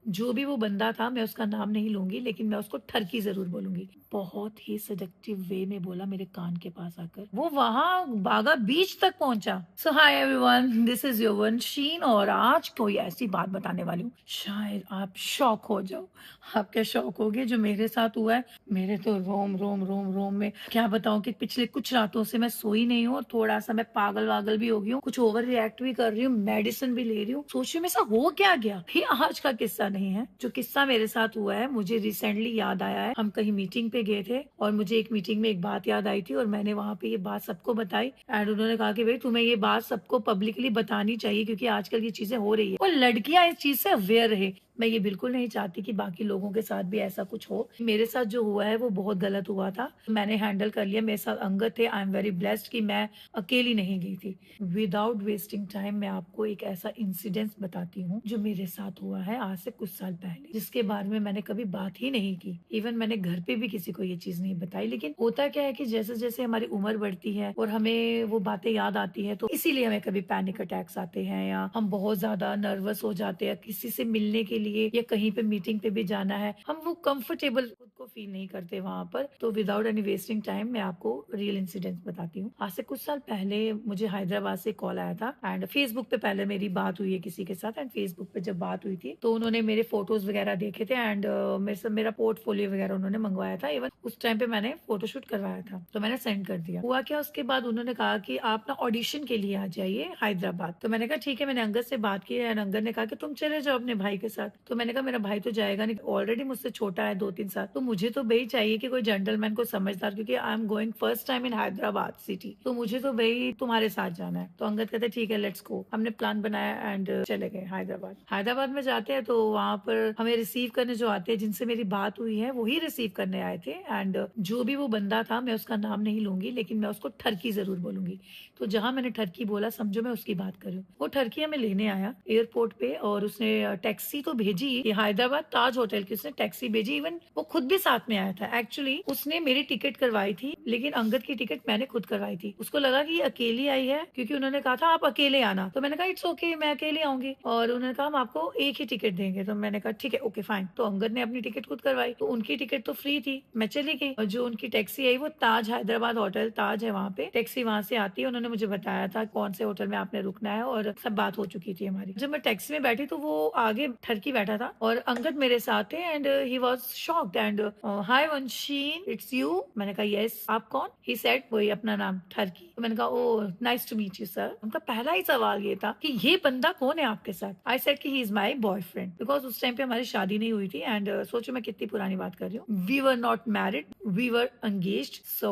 जो भी वो बंदा था, मैं उसका नाम नहीं लूंगी, लेकिन मैं उसको ठरकी जरूर बोलूंगी। बहुत ही सेडक्टिव वे में बोला मेरे कान के पास आकर। वो वहां बागा बीच तक पहुंचा। So hi everyone, this is your वंशीन, और आज कोई ऐसी बात बताने वाली हूँ, शायद आप शॉक हो जाओ। आप क्या शॉक होगे जो मेरे साथ हुआ है? मेरे तो रोम रोम रोम रोम में क्या बताऊं कि पिछले कुछ रातों से मैं सोई नहीं हूँ, और थोड़ा सा मैं पागल वागल भी हो गई हूँ, कुछ ओवर रिएक्ट भी कर रही हूँ, मेडिसिन भी ले रही हूँ। सोचिए में ऐसा हो क्या गया। ये आज का किस्सा नहीं है। जो किस्सा मेरे साथ हुआ है, मुझे रिसेंटली याद आया है। हम कहीं मीटिंग पे गए थे, और मुझे एक मीटिंग में एक बात याद आई थी, और मैंने वहां पे ये बात सबको बताई। एंड उन्होंने कहा कि भाई तुम्हें ये बात सबको पब्लिकली बतानी चाहिए, क्योंकि आजकल ये चीजें हो रही है और लड़कियां इस चीज से अवेयर रहे। मैं ये बिल्कुल नहीं चाहती कि बाकी लोगों के साथ भी ऐसा कुछ हो। मेरे साथ जो हुआ है वो बहुत गलत हुआ था। मैंने हैंडल कर लिया। मेरे साथ अंगद थे। आई एम वेरी ब्लेस्ड कि मैं अकेली नहीं गई थी। विदाउट वेस्टिंग टाइम मैं आपको एक ऐसा इंसिडेंस बताती हूँ जो मेरे साथ हुआ है आज से कुछ साल पहले, जिसके बारे में मैंने कभी बात ही नहीं की। इवन मैंने घर पे भी किसी को ये चीज नहीं बताई। लेकिन होता क्या है कि जैसे जैसे हमारी उम्र बढ़ती है और हमें वो बातें याद आती है, तो इसीलिए हमें कभी पैनिक अटैक्स आते हैं, या हम बहुत ज्यादा नर्वस हो जाते हैं किसी से मिलने के लिए, या कहीं पे मीटिंग पे भी जाना है, हम वो कंफर्टेबल खुद को फील नहीं करते वहां पर। तो विदाउट एनी वेस्टिंग टाइम मैं आपको रियल इंसिडेंट बताती हूँ। आज से कुछ साल पहले मुझे हैदराबाद से कॉल आया था, एंड फेसबुक पे पहले मेरी बात हुई है किसी के साथ। एंड फेसबुक पे जब बात हुई थी तो उन्होंने मेरे फोटोज वगैरह देखे थे, एंड मेरे से मेरा पोर्टफोलियो वगैरह उन्होंने मंगवाया था। इवन उस टाइम पे मैंने फोटोशूट करवाया था, तो मैंने सेंड कर दिया। हुआ क्या, उसके बाद उन्होंने कहा कि आप ना ऑडिशन के लिए आ जाइए हैदराबाद। तो मैंने कहा ठीक है। मैंने अंगद से बात की, एंड अंगद ने कहा कि तुम चले जाओ अपने भाई के साथ। तो मैंने कहा मेरा भाई तो जाएगा नहीं, ऑलरेडी मुझसे छोटा है 2-3 साल, तो मुझे तो भाई चाहिए कि कोई जेंटलमैन को समझदार, क्योंकि I am going first time in Hyderabad city, तो मुझे तो भाई तुम्हारे साथ जाना है। तो अंगद कहते ठीक है, लेट्स गो। हमने प्लान बनाया एंड चले गए हैदराबाद। हैदराबाद में जाते हैं तो वहां पर हमें रिसीव करने जो आते हैं, जिनसे मेरी बात हुई है, वही रिसीव करने आए थे। एंड जो भी वो बंदा था, मैं उसका नाम नहीं लूंगी, लेकिन मैं उसको ठरकी जरूर बोलूंगी। तो जहां मैंने ठरकी बोला, समझो मैं उसकी बात कर रही हूँ। वो ठरकी हमें लेने आया एयरपोर्ट पे, और उसने टैक्सी तो भेजी कि हैदराबाद ताज होटल की, उसने टैक्सी भेजी। इवन वो खुद भी साथ में आया था। एक्चुअली उसने मेरी टिकट करवाई थी, लेकिन अंगद की टिकट मैंने खुद करवाई थी। उसको लगा कि ये अकेली आई है, क्योंकि उन्होंने कहा था आप अकेले आना। तो मैंने कहा इट्स ओके, मैं अकेले आऊंगी। और उन्होंने कहा हम आपको एक ही टिकट देंगे। तो मैंने कहा ठीक है, ओके फाइन। तो अंगद ने अपनी टिकट खुद करवाई, तो उनकी टिकट तो फ्री थी, मैं चली गई। और जो उनकी टैक्सी आई, वो ताज हैदराबाद होटल ताज है, वहां पे टैक्सी वहां से आती है। उन्होंने मुझे बताया था कौन से होटल में आपने रुकना है, और सब बात हो चुकी थी हमारी। जब मैं टैक्सी में बैठी तो वो आगे ठरकी बैठा था, और अंगद मेरे साथ थे। And he was shocked and hi वंशीन, इट्स यू। मैंने कहा यस, आप कौन? ही सेड, वही अपना नाम ठरकी। तो मैंने कहा oh nice to meet you sir. उनका पहला ही सवाल ये था कि ये बंदा कौन है आपके साथ। आई सेड कि he is my boyfriend, because उस टाइम पे हमारी शादी नहीं हुई थी। एंड सोचो मैं कितनी पुरानी बात कर रही हूँ, we were not married, we were engaged. So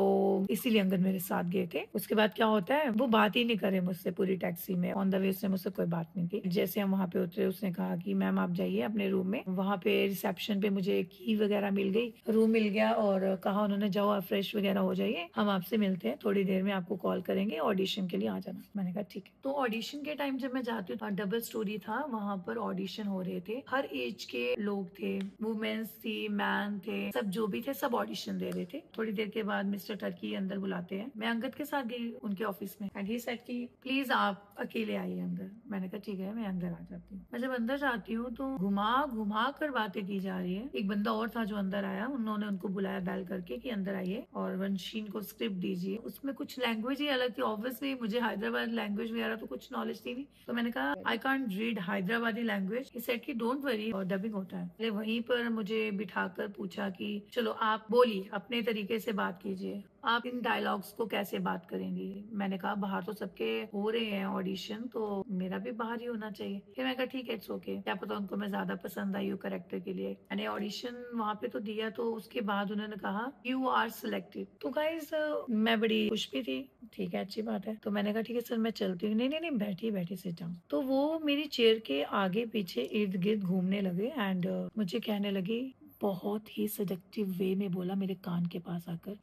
इसीलिए अंगद मेरे साथ गए थे। उसके बाद क्या होता है, वो बात ही नहीं करे मुझसे पूरी टैक्सी में। ऑन द वे उसने मुझसे कोई बात नहीं की। जैसे हम वहां पे उतरे, उसने कहा कि मैम आप जाइए अपने रूम में। वहां पे रिसेप्शन पे मुझे की वगैरह मिल गई, रूम मिल गया, और कहा उन्होंने जाओ आप फ्रेश वगैरह हो जाइए, हम आपसे मिलते हैं थोड़ी देर में, आपको कॉल करेंगे, ऑडिशन के लिए आ जाना। मैंने कहा ठीक है। तो ऑडिशन के टाइम जब मैं जाती हूँ, डबल स्टोरी था वहां पर, ऑडिशन हो रहे थे, हर एज के लोग थे, वुमेन्स थी, मैन थे, सब जो भी थे सब ऑडिशन दे रहे थे। थोड़ी देर के बाद मिस्टर टर्की अंदर बुलाते हैं। मैं अंगद के साथ गई उनके ऑफिस में, एंड ही सेड कि प्लीज आप अकेले आइए अंदर। मैंने कहा ठीक है, मैं अंदर आ जाती हूँ। मैं जब अंदर जाती हूँ तो घुमा घुमा कर बातें की जा रही है। एक बंदा और था जो अंदर आया, उन्होंने उनको बुलाया बैल करके कि अंदर आइए और वंशीन को स्क्रिप्ट दीजिए। उसमें कुछ लैंग्वेज ही अलग थी। ऑब्वियसली मुझे हैदराबाद लैंग्वेज वगैरह तो कुछ नॉलेज थी नहीं, तो मैंने कहा I can't read Hyderabadi language. He said कि डोंट वरी, और डबिंग होता है। पहले वहीं पर मुझे बिठाकर पूछा कि चलो आप बोलिए, अपने तरीके से बात कीजिए, आप इन डायलॉग्स को कैसे बात करेंगी। मैंने कहा बाहर तो सबके हो रहे हैं ऑडिशन, तो मेरा भी बाहर ही होना चाहिए। फिर मैं कहा ठीक है, इट्स ओके, क्या पता उनको मैं ज्यादा पसंद आई हूँ करेक्टर के लिए। मैंने ऑडिशन वहां पे तो दिया, तो उसके बाद उन्होंने कहा यू आर सिलेक्टेड। तो गाइस मैं बड़ी खुश भी थी। ठीक है, अच्छी बात है। तो मैंने कहा ठीक है सर, मैं चलती हूँ। नहीं नहीं नहीं, बैठी बैठी से जाऊँ। तो वो मेरी चेयर के आगे पीछे इर्द गिर्द घूमने लगे, एंड मुझे कहने लगी, बहुत ही सजेक्टिव वे में बोला मेरे कान के पास आकर,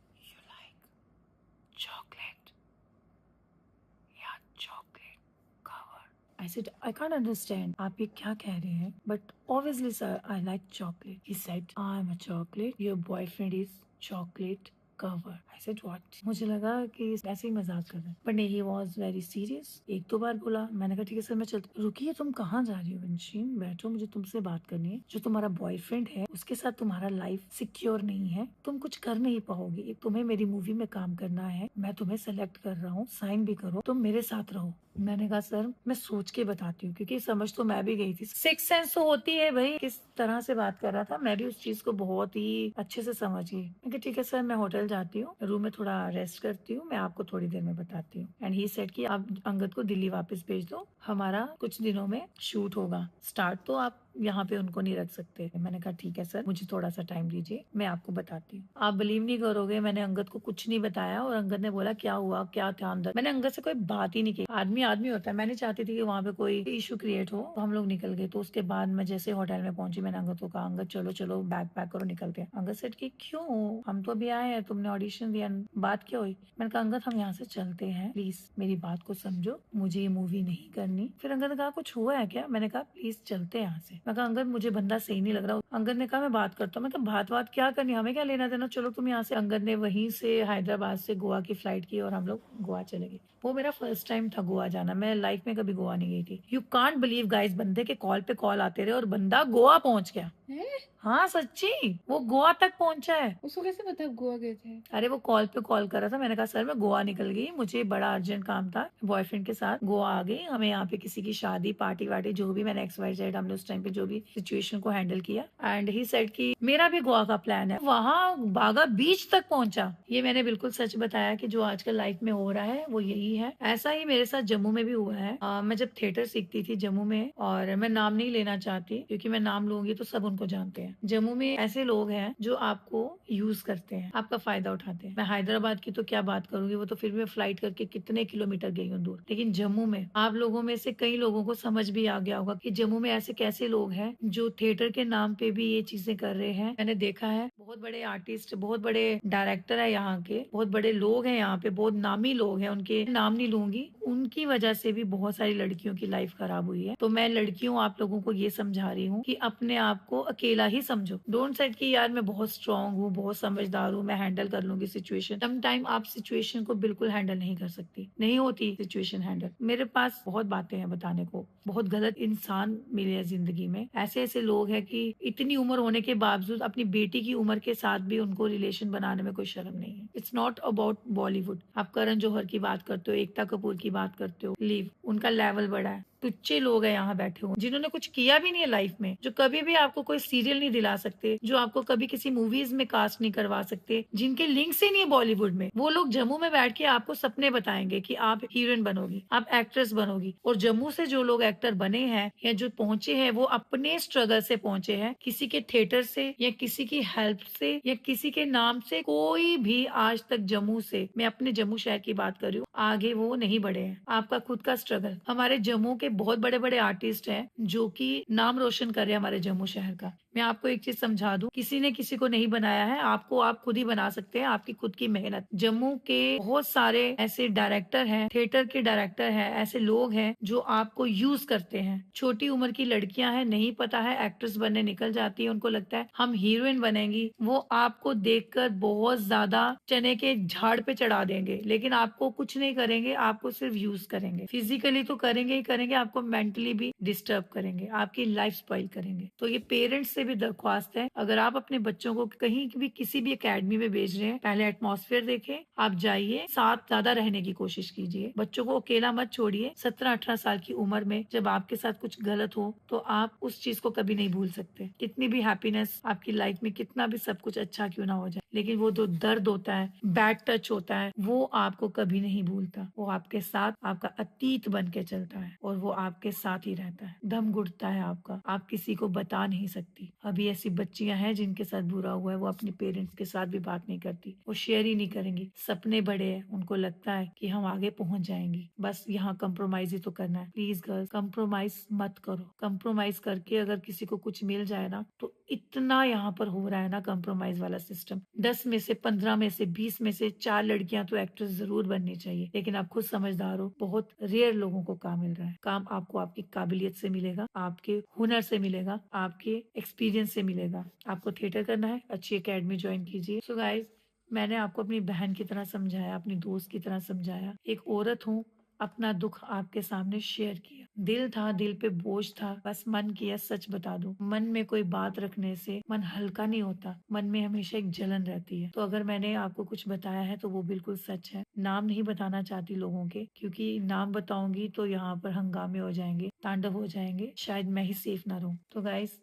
chocolate या chocolate cover। I said, I can't understand. आप ये क्या कह रहे हैं? But obviously, sir, I like chocolate. He said, I'm a chocolate. Your boyfriend is chocolate cover. I said what? मुझे लगा कि ऐसे ही मजाक कर रहे हैं, बट नहीं, ही वाज वेरी सीरियस। एक दो बार बोला, मैंने कहा ठीक है सर मैं चलती। रुकिए, तुम कहाँ जा रही हो वंशी? बैठो, मुझे तुमसे बात करनी है। जो तुम्हारा बॉयफ्रेंड है उसके साथ तुम्हारा लाइफ सिक्योर नहीं है, तुम कुछ कर नहीं पाओगी। तुम्हें मेरी मूवी में काम करना है, मैं तुम्हें सेलेक्ट कर रहा हूँ, साइन भी करो, तुम मेरे साथ रहो। मैंने कहा सर मैं सोच के बताती हूँ, क्योंकि समझ तो मैं भी गई थी, सिक्स सेंस तो होती है भाई, किस तरह से बात कर रहा था। मैं भी उस चीज को बहुत ही अच्छे से समझ गई। मैं कहा ठीक है सर, मैं होटल जाती हूँ, रूम में थोड़ा रेस्ट करती हूँ, मैं आपको थोड़ी देर में बताती हूँ। एंड ही सेड कि आप अंगद को दिल्ली वापस भेज दो, हमारा कुछ दिनों में शूट होगा स्टार्ट, तो आप यहाँ पे उनको नहीं रख सकते। मैंने कहा ठीक है सर, मुझे थोड़ा सा टाइम दीजिए, मैं आपको बताती हूँ। आप बिलीव नहीं करोगे, मैंने अंगद को कुछ नहीं बताया और अंगद ने बोला क्या हुआ, क्या था अंदर। मैंने अंगद से कोई बात ही नहीं की। आदमी आदमी होता है, मैं नहीं चाहती थी कि वहाँ पे कोई इशू क्रिएट हो, तो हम लोग निकल गए। तो उसके बाद मैं जैसे होटल में पहुंची, मैंने अंगद को कहा अंगद चलो चलो बैग पैक करो, निकलते हैं। अंगद सेड कि क्यों, हम तो अभी आए हैं, तुमने ऑडिशन दिया, बात क्या हुई? मैंने कहा अंगद हम यहाँ से चलते हैं, प्लीज मेरी बात को समझो, मुझे ये मूवी नहीं करनी। फिर अंगद ने कहा कुछ हुआ है क्या? मैंने कहा प्लीज चलते हैं यहाँ से। मैं कहा अंगद मुझे बंदा सही नहीं लग रहा। अंगद ने कहा मैं बात करता हूँ। मैं कहा बात क्या करनी, हमें क्या लेना देना, चलो तुम यहाँ से। अंगद ने वहीं से हैदराबाद से गोवा की फ्लाइट की और हम लोग गोवा चले गए। वो मेरा फर्स्ट टाइम था गोवा जाना, मैं लाइफ में कभी गोवा नहीं गई थी। यू कांट बिलीव गाइस, बंदे के कॉल पे कॉल आते रहे और बंदा गोवा पहुंच गया। हाँ सच्ची, वो गोवा तक पहुंचा है। उसको कैसे पता आप गोवा गए थे? अरे वो कॉल पे कॉल कर रहा था। मैंने कहा सर मैं गोवा निकल गई, मुझे बड़ा अर्जेंट काम था, बॉयफ्रेंड के साथ गोवा आ गई, हमें यहाँ पे किसी की शादी पार्टी वार्टी जो भी, मैंने XYZ हमने उस टाइम पे जो भी सिचुएशन को हैंडल किया। एंड ही सेड कि मेरा भी गोवा का प्लान है। वहाँ बागा बीच तक पहुंचा। ये मैंने बिल्कुल सच बताया कि जो आजकल लाइफ में हो रहा है वो यही है। ऐसा ही मेरे साथ जम्मू में भी हुआ है। मैं जब थिएटर सीखती थी जम्मू में, और मैं नाम नहीं लेना चाहती क्योंकि मैं नाम लूंगी तो सब उनको जानते हैं। जम्मू में ऐसे लोग हैं जो आपको यूज करते हैं, आपका फायदा उठाते हैं। मैं हैदराबाद की तो क्या बात करूंगी, वो तो फिर मैं फ्लाइट करके कितने किलोमीटर गई हूँ दूर। लेकिन जम्मू में आप लोगों में से कई लोगों को समझ भी आ गया होगा कि जम्मू में ऐसे कैसे लोग हैं जो थिएटर के नाम पे भी ये चीजें कर रहे हैं। मैंने देखा है, बहुत बड़े आर्टिस्ट, बहुत बड़े डायरेक्टर है यहाँ के, बहुत बड़े लोग हैं यहाँ पे, बहुत नामी लोग हैं, उनके नाम नहीं लूंगी, उनकी वजह से भी बहुत सारी लड़कियों की लाइफ खराब हुई है। तो मैं लड़कियों आप लोगों को ये समझा रही हूँ कि अपने आप को अकेला ही समझो। डोंट सेट कि यार मैं बहुत स्ट्रांग हूँ, बहुत समझदार हूँ, मैं हैंडल कर लूंगी सिचुएशन। सम टाइम आप सिचुएशन को बिल्कुल हैंडल नहीं कर सकती, नहीं होती सिचुएशन हैंडल। मेरे पास बहुत बातें हैं बताने को, बहुत गलत इंसान मिले हैं जिंदगी में। ऐसे ऐसे लोग हैं कि इतनी उम्र होने के बावजूद अपनी बेटी की उम्र के साथ भी उनको रिलेशन बनाने में कोई शर्म नहीं है। It's not about Bollywood. आप करण जौहर की बात करते हो, एकता कपूर की बात करते हो, लीव, उनका लेवल बड़ा है। टुच्चे लोग हैं यहाँ बैठे हुए जिन्होंने कुछ किया भी नहीं है लाइफ में, जो कभी भी आपको कोई सीरियल नहीं दिला सकते, जो आपको कभी किसी मूवीज में कास्ट नहीं करवा सकते, जिनके लिंक से नहीं है बॉलीवुड में। वो लोग जम्मू में बैठ के आपको सपने बताएंगे कि आप हीरोइन बनोगी, आप एक्ट्रेस बनोगी। और जम्मू से जो लोग एक्टर बने हैं या जो पहुंचे हैं, वो अपने स्ट्रगल से पहुंचे हैं, किसी के थिएटर से या किसी की हेल्प से या किसी के नाम से। कोई भी आज तक जम्मू से, मैं अपने जम्मू शहर की बात कर रही हूँ, आगे वो नहीं बढ़े हैं। आपका खुद का स्ट्रगल। हमारे जम्मू के बहुत बड़े बड़े आर्टिस्ट हैं जो कि नाम रोशन कर रहे हैं हमारे जम्मू शहर का। मैं आपको एक चीज समझा दूं, किसी ने किसी को नहीं बनाया है, आपको आप खुद ही बना सकते हैं, आपकी खुद की मेहनत। जम्मू के बहुत सारे ऐसे डायरेक्टर हैं, थिएटर के डायरेक्टर हैं, ऐसे लोग हैं जो आपको यूज करते हैं। छोटी उम्र की लड़कियां हैं, नहीं पता है, एक्ट्रेस बनने निकल जाती है, उनको लगता है हम हीरोइन बनेंगी। वो आपको देखकर बहुत ज्यादा चने के झाड़ पे चढ़ा देंगे, लेकिन आपको कुछ नहीं करेंगे, आपको सिर्फ यूज करेंगे। फिजिकली तो करेंगे ही करेंगे, आपको मेंटली भी डिस्टर्ब करेंगे, आपकी लाइफ स्पॉइल करेंगे। तो ये पेरेंट्स से भी दरख्वास्त है, अगर आप अपने बच्चों को कहीं भी किसी भी एकेडमी में भेज रहे हैं, पहले एटमॉस्फेयर देखें, आप जाइए, साथ ज्यादा रहने की कोशिश कीजिए, बच्चों को अकेला मत छोड़िए। 17-18 साल की उम्र में जब आपके साथ कुछ गलत हो तो आप उस चीज को कभी नहीं भूल सकते। कितनी भी हैप्पीनेस आपकी लाइफ में, कितना भी सब कुछ अच्छा क्यों ना हो जाए, लेकिन वो जो दर्द होता है, बैड टच होता है, वो आपको कभी नहीं भूलता। वो आपके साथ आपका अतीत बन के चलता है और वो आपके साथ ही रहता है। दम घुटता है आपका, आप किसी को बता नहीं सकती। अभी ऐसी बच्चियां हैं जिनके साथ बुरा हुआ है, वो अपने पेरेंट्स के साथ भी बात नहीं करती, वो शेयर ही नहीं करेंगी। सपने बड़े हैं, उनको लगता है कि हम आगे पहुंच जाएंगी, बस यहाँ कंप्रोमाइज ही तो करना है। प्लीज गर्ल्स, कंप्रोमाइज मत करो। कंप्रोमाइज करके अगर किसी को कुछ मिल जाए ना, तो इतना यहाँ पर हो रहा है ना कंप्रोमाइज वाला सिस्टम। 10 में से 15 में से 20 में से 4 लड़कियां तो एक्ट्रेस जरूर बननी चाहिए, लेकिन आप खुद समझदार हो, बहुत रेयर लोगों को काम मिल रहा है। काम आपको आपकी काबिलियत से मिलेगा, आपके हुनर से मिलेगा, आपके एक्सपीरियंस से मिलेगा। आपको थिएटर करना है, अच्छी एकेडमी ज्वाइन कीजिए। सो गाइज, मैंने आपको अपनी बहन की तरह समझाया, अपनी दोस्त की तरह समझाया। एक औरत हूँ, अपना दुख आपके सामने शेयर किया। दिल था, दिल पे बोझ था, बस मन किया सच बता दूं। मन में कोई बात रखने से मन हल्का नहीं होता, मन में हमेशा एक जलन रहती है। तो अगर मैंने आपको कुछ बताया है तो वो बिल्कुल सच है। नाम नहीं बताना चाहती लोगों के, क्योंकि नाम बताऊंगी तो यहाँ पर हंगामे हो जाएंगे, तांडव हो जाएंगे, शायद मैं ही सेफ ना रहूं। तो गाइस,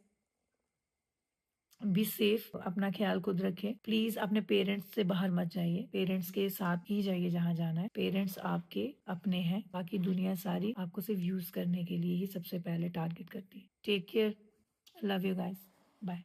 बी सेफ, अपना ख्याल खुद रखें। प्लीज अपने पेरेंट्स से बाहर मत जाइए, पेरेंट्स के साथ ही जाइए जहाँ जाना है। पेरेंट्स आपके अपने हैं, बाकी दुनिया सारी आपको सिर्फ यूज करने के लिए ही सबसे पहले टारगेट करती है। Take care, love you guys, bye.